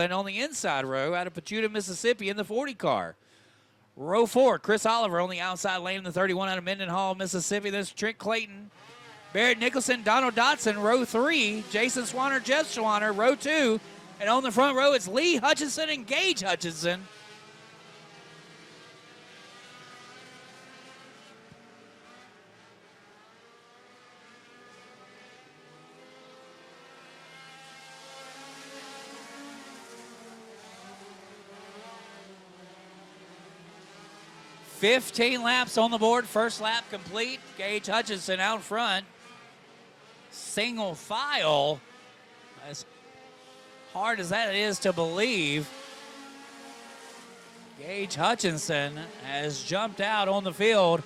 And on the inside row out of Pachuta, Mississippi in the 40 car. Row 4, Chris Oliver on the outside lane in the 31 out of Mendenhall, Mississippi. There's Trent Clayton, Barrett Nicholson, Donald Dotson. Row 3, Jason Swanner, Jeff Swanner. Row 2, and on the front row, it's Lee Hutchinson and Gage Hutchinson. $15 laps on the board. First lap complete. Gage Hutchinson out front. Single file. As hard as that is to believe, Gage Hutchinson has jumped out on the field.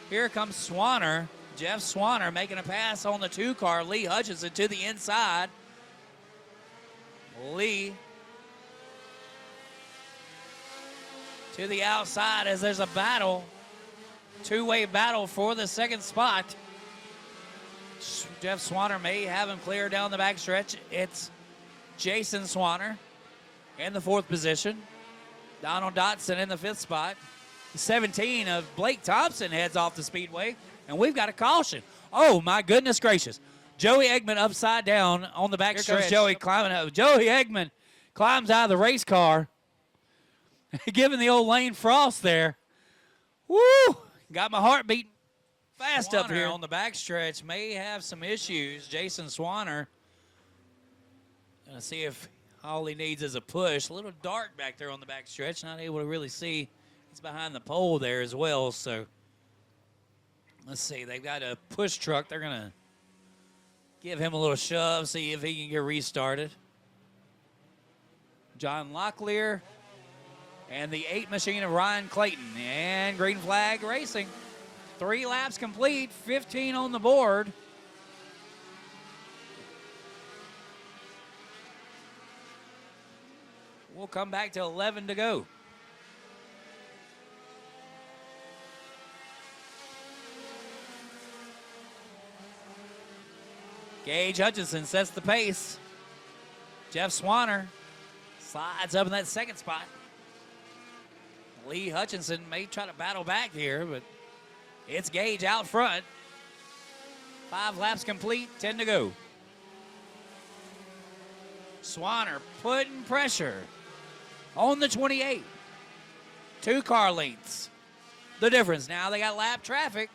Here comes Swanner. Jeff Swanner making a pass on the 2 car. Lee Hutchinson to the inside. Lee to the outside as there's a battle, two-way battle for the second spot. Jeff Swanner may have him clear down the backstretch. It's Jason Swanner in the 4th position. Donald Dotson in the 5th spot. 17 of Blake Thompson heads off the speedway, and we've got a caution. Oh, my goodness gracious. Joey Eggman upside down on the backstretch. Here comes Joey climbing up. Joey Eggman climbs out of the race car, giving the old Lane Frost there. Woo! Got my heart beating fast Swanner up here. On the backstretch may have some issues. Jason Swanner. Gonna see if all he needs is a push. A little dark back there on the backstretch. Not able to really see. He's behind the pole there as well. So let's see. They've got a push truck. They're gonna give him a little shove. See if he can get restarted. John Locklear. And the 8 machine of Ryan Clayton. And green flag racing. 3 laps complete, 15 on the board. We'll come back to 11 to go. Gage Hutchinson sets the pace. Jeff Swanner slides up in that 2nd spot. Lee Hutchinson may try to battle back here, but it's Gage out front. 5 laps complete, 10 to go. Swanner putting pressure on the 28. 2 car lengths. The difference now, they got lap traffic.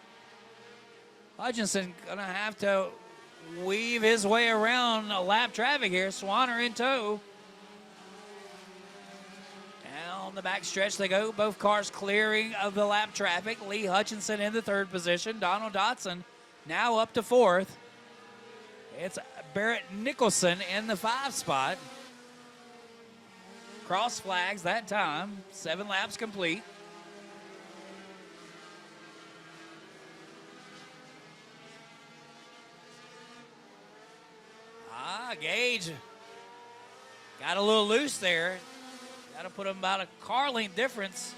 Hutchinson gonna have to weave his way around lap traffic here. Swanner in tow. On the back stretch they go. Both cars clearing of the lap traffic. Lee Hutchinson in the 3rd position. Donald Dotson now up to 4th. It's Barrett Nicholson in the 5 spot. Cross flags that time. 7 laps complete. Gage got a little loose there. Got to put him about a car length difference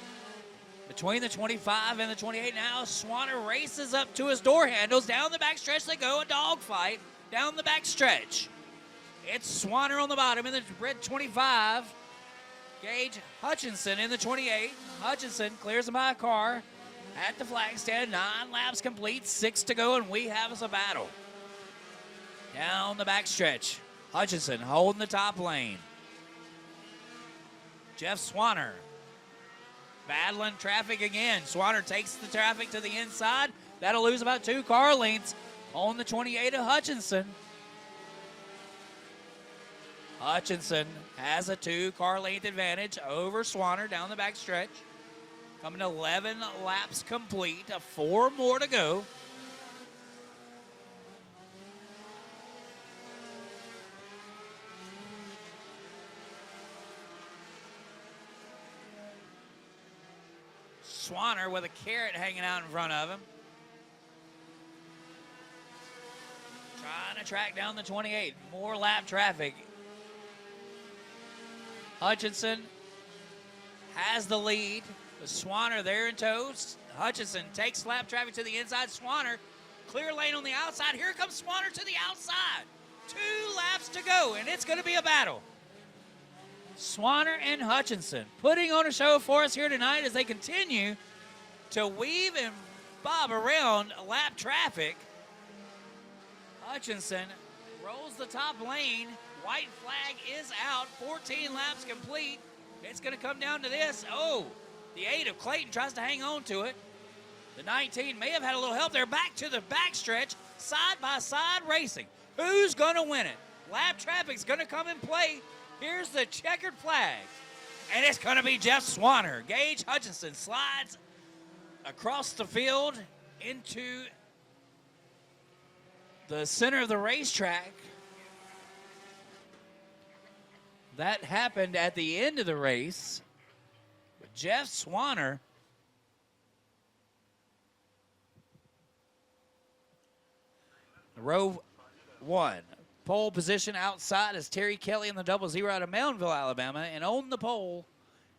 between the 25 and the 28. Now Swanner races up to his door handles. Down the backstretch they go, a dogfight down the backstretch. It's Swanner on the bottom in the red 25. Gage Hutchinson in the 28. Hutchinson clears him by a car at the flag stand. 9 laps complete, 6 to go, and we have us a battle. Down the backstretch. Hutchinson holding the top lane. Jeff Swanner battling traffic again. Swanner takes the traffic to the inside. That'll lose about 2 car lengths on the 28 of Hutchinson. Hutchinson has a 2 car length advantage over Swanner down the backstretch. Coming to 11 laps complete, 4 more to go. Swanner with a carrot hanging out in front of him. Trying to track down the 28. More lap traffic. Hutchinson has the lead. With Swanner there in tow. Hutchinson takes lap traffic to the inside. Swanner, clear lane on the outside. Here comes Swanner to the outside. 2 laps to go, and it's going to be a battle. Swanner and Hutchinson putting on a show for us here tonight as they continue to weave and bob around lap traffic. Hutchinson rolls the top lane. White flag is out. 14 laps complete. It's going to come down to this. Oh, the 8 of Clayton tries to hang on to it. The 19 may have had a little help there. Back to the backstretch, side-by-side racing. Who's going to win it? Lap traffic's going to come in play. Here's the checkered flag. And it's going to be Jeff Swanner. Gage Hutchinson slides across the field into the center of the racetrack. That happened at the end of the race. But Jeff Swanner row 1. Pole position outside is Terry Kelly in the 00 out of Moundville, Alabama. And on the pole,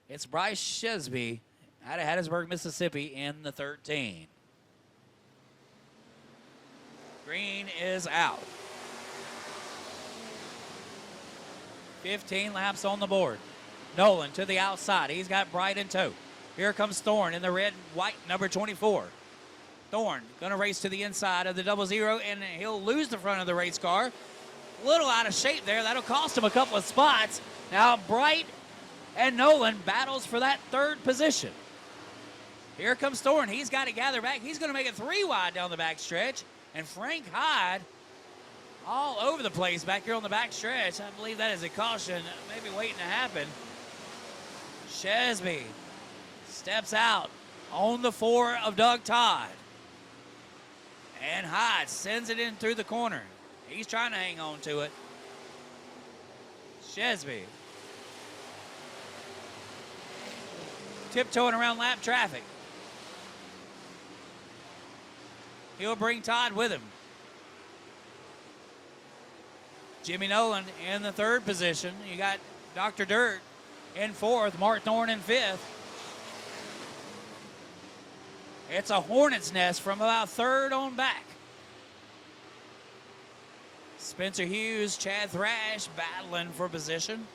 it's Bryce Shesby out of Hattiesburg, Mississippi in the 13. Green is out. 15 laps on the board. Nolan to the outside. He's got Bright in tow. Here comes Thorne in the red, white, number 24. Thorne going to race to the inside of the 00, and he'll lose the front of the race car. A little out of shape there. That'll cost him a couple of spots. Now Bright and Nolan battles for that 3rd position. Here comes Thorne. He's got to gather back. He's going to make it 3 wide down the back stretch. And Frank Hyde all over the place back here on the back stretch. I believe that is a caution maybe waiting to happen. Shesby steps out on the 4 of Doug Todd. And Hyde sends it in through the corner. He's trying to hang on to it. Shesby tiptoeing around lap traffic. He'll bring Todd with him. Jimmy Nolan in the 3rd position. You got Dr. Dirt in 4th, Mark Thorne in 5th. It's a hornet's nest from about 3rd on back. Spencer Hughes, Chad Thrash battling for position.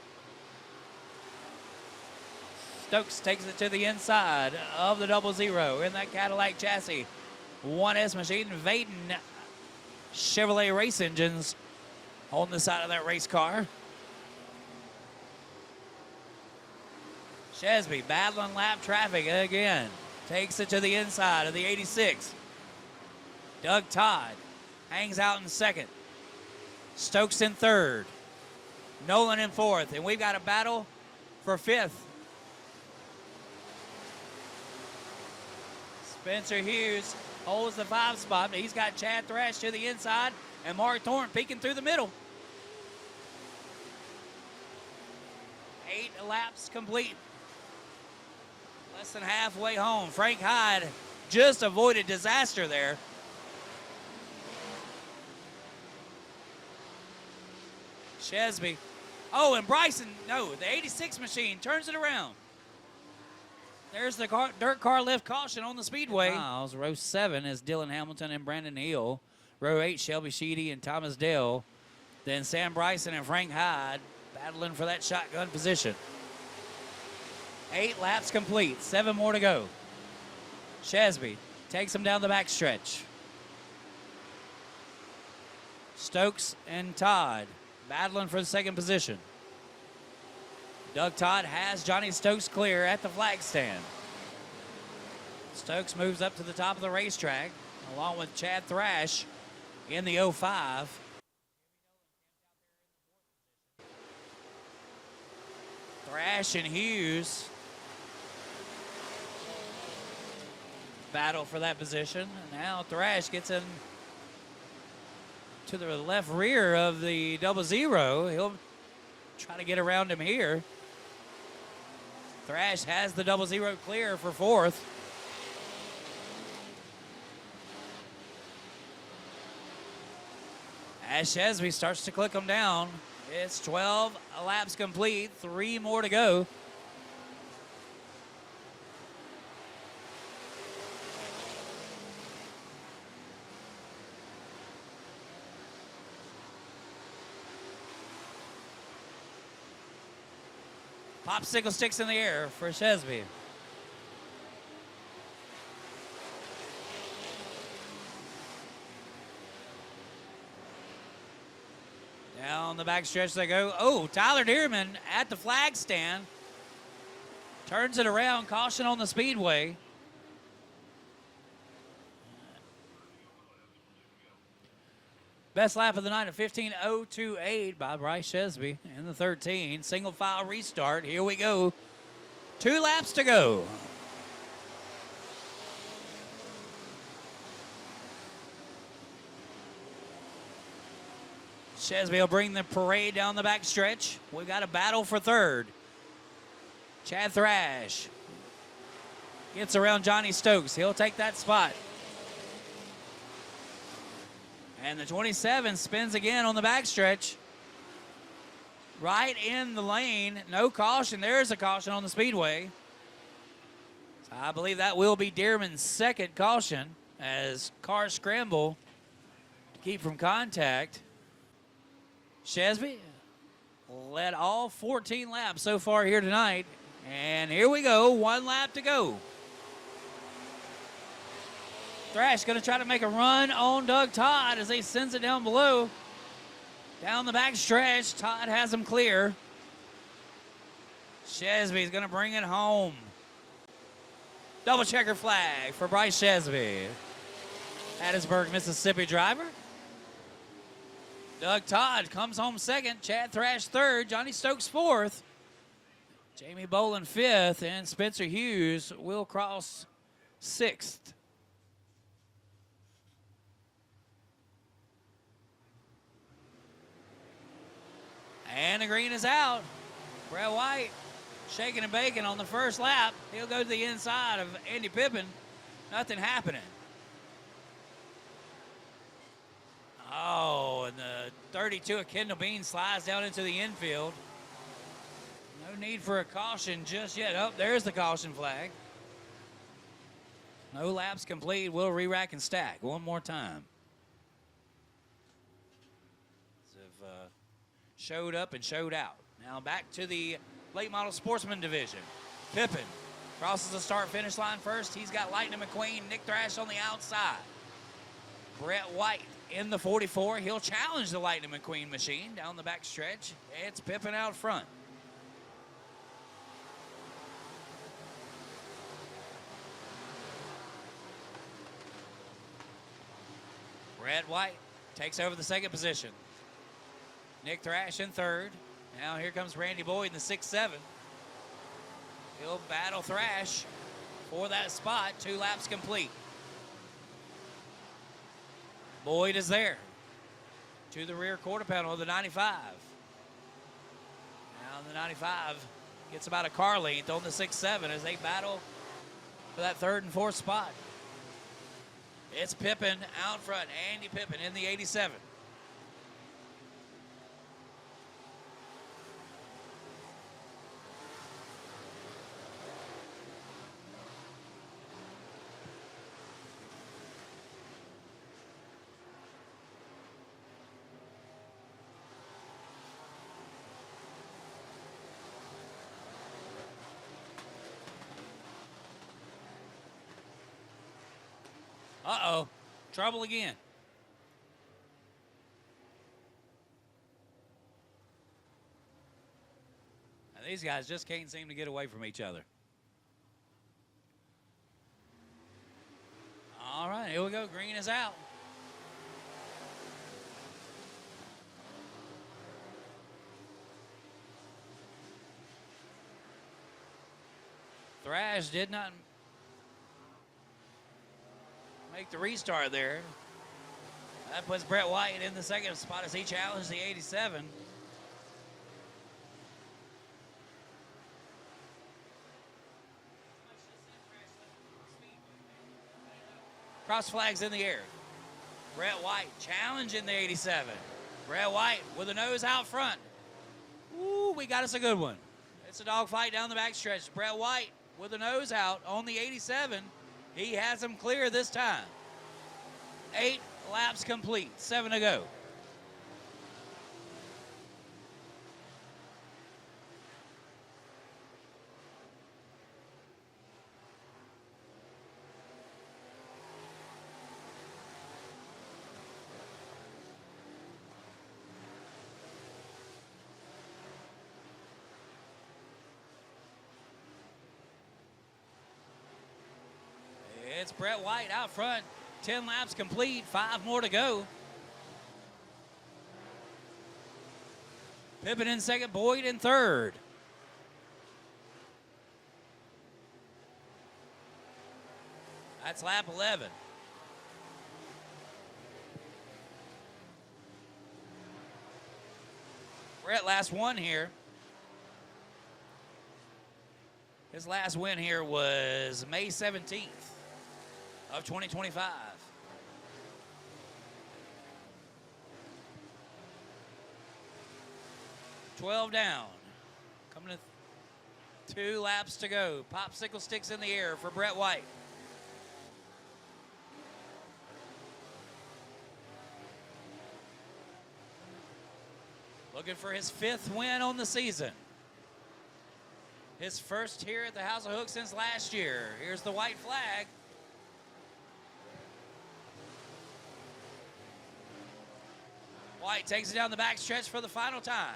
Stokes takes it to the inside of the 00 in that Cadillac chassis. 1S machine, Vaden Chevrolet race engines on the side of that race car. Shesby battling lap traffic again. Takes it to the inside of the 86. Doug Todd hangs out in 2nd. Stokes in 3rd. Nolan in 4th. And we've got a battle for 5th. Spencer Hughes holds the 5 spot, but he's got Chad Thrash to the inside and Mark Thorne peeking through the middle. 8 laps complete. Less than halfway home. Frank Hyde just avoided disaster there. Shesby. Oh, and Bryson, no, the 86 machine turns it around. There's the dirt car lift caution on the speedway. Miles. Row 7 is Dylan Hamilton and Brandon Hill. Row 8, Shelby Sheedy and Thomas Dell. Then Sam Bryson and Frank Hyde battling for that shotgun position. 8 laps complete. 7 more to go. Shesby takes him down the backstretch. Stokes and Todd battling for the 2nd position. Doug Todd has Johnny Stokes clear at the flag stand. Stokes moves up to the top of the racetrack along with Chad Thrash in the 05. Thrash and Hughes battle for that position. And now Thrash gets in to the left rear of the 00. He'll try to get around him here. Thrash has the 00 clear for 4th. As Shesby starts to click them down, it's 12 laps complete, 3 more to go. Popsicle sticks in the air for Chesby. Down the back stretch they go. Oh, Tyler Dearman at the flag stand. Turns it around. Caution on the speedway. Best lap of the night at 15:028 by Bryce Chesby in the 13. Single file restart. Here we go. 2 laps to go. Chesby will bring the parade down the back stretch. We've got a battle for third. Chad Thrash gets around Johnny Stokes. He'll take that spot. And the 27 spins again on the backstretch. Right in the lane. No caution. There's a caution on the speedway. So I believe that will be Dearman's second caution as cars scramble to keep from contact. Chesby led all 14 laps so far here tonight. And here we go. 1 lap to go. Thrash going to try to make a run on Doug Todd as he sends it down below. Down the back stretch, Todd has him clear. Chesby's going to bring it home. Double checker flag for Bryce Chesby. Hattiesburg, Mississippi driver. Doug Todd comes home second. Chad Thrash third. Johnny Stokes fourth. Jamie Boland fifth. And Spencer Hughes will cross sixth. And the green is out. Brett White shaking and baking on the first lap. He'll go to the inside of Andy Pippin. Nothing happening. Oh, and the 32 of Kendall Bean slides down into the infield. No need for a caution just yet. Oh, there's the caution flag. No laps complete. We'll re-rack and stack one more time. Showed up and showed out. Now back to the late model sportsman division. Pippin crosses the start-finish line first. He's got Lightning McQueen, Nick Thrash on the outside. Brett White in the 44. He'll challenge the Lightning McQueen machine down the back stretch. It's Pippin out front. Brett White takes over the second position. Nick Thrash in third. Now here comes Randy Boyd in the 6-7. He'll battle Thrash for that spot. 2 laps complete. Boyd is there. To the rear quarter panel of the 95. Now the 95 gets about a car length on the 6-7 as they battle for that third and fourth spot. It's Pippin out front. Andy Pippin in the 87. Uh-oh, trouble again. Now, these guys just can't seem to get away from each other. All right, here we go. Green is out. Thrash did not make the restart there. That puts Brett White in the second spot as he challenged the 87. Cross flags in the air. Brett White challenging the 87. Brett White with a nose out front. Ooh, we got us a good one. It's a dogfight down the backstretch. Brett White with a nose out on the 87. He has him clear this time. 8 laps complete, 7 to go. It's Brett White out front. 10 laps complete, 5 more to go. Pippin in second, Boyd in third. That's lap 11. Brett last won here. His last win here was May 17th of 2025. 12 down. Coming to 2 laps to go. Popsicle sticks in the air for Brett White. Looking for his 5th win on the season. His first here at the House of Hooks since last year. Here's the white flag. White takes it down the back stretch for the final time.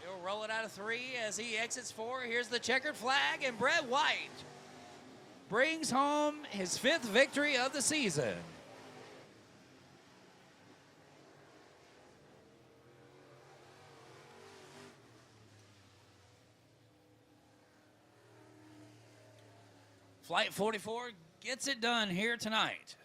He'll roll it out of 3 as he exits 4. Here's the checkered flag, and Brett White brings home his 5th victory of the season. Flight 44 gets it done here tonight.